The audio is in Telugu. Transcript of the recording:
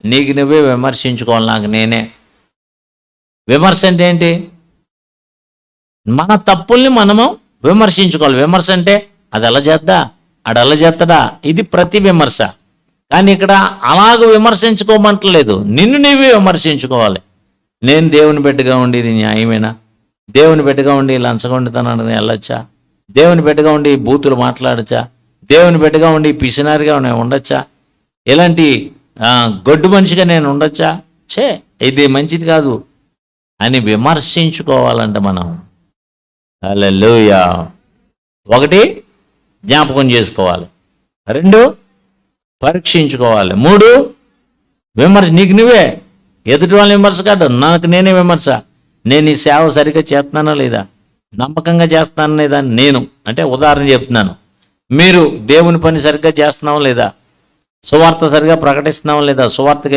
నీకు నువ్వే విమర్శించుకోవాలి. నాకు నేనే. విమర్శ అంటే ఏంటి? మన తప్పుల్ని మనము విమర్శించుకోవాలి. విమర్శ అంటే అది ఎలా చేద్దా, అడు ఎలా చేస్తాడా, ఇది ప్రతి విమర్శ. కానీ ఇక్కడ అలాగ విమర్శించుకోమంటలేదు, నిన్ను నీవే విమర్శించుకోవాలి. నేను దేవుని బిడ్డగా ఉండి ఇది న్యాయమేనా? దేవుని బిడ్డగా ఉండి లంచగొండితనాన్ని వెళ్ళొచ్చా? దేవుని బిడ్డగా ఉండి బూతులు మాట్లాడచ్చా? దేవుని బిడ్డగా ఉండి పిసినారిగా ఉండొచ్చా? ఇలాంటి గొడ్డు మనిషిగా నేను ఉండొచ్చా? ఇది మంచిది కాదు అని విమర్శించుకోవాలంట మనం. హల్లెలూయా. 1 జ్ఞాపకం చేసుకోవాలి, 2 పరీక్షించుకోవాలి, 3 విమర్శ. నీకు నువ్వే, ఎదుటి వాళ్ళని విమర్శ కాదు, నాకు నేనే విమర్శ. నేను ఈ సేవ సరిగ్గా చేస్తున్నానా లేదా, నమ్మకంగా చేస్తున్నానా లేదా? నేను అంటే ఉదాహరణ చెప్తున్నాను. మీరు దేవుని పని సరిగ్గా చేస్తున్నావా లేదా, సువార్త సరిగ్గా ప్రకటిస్తున్నావా లేదా, సువార్తకి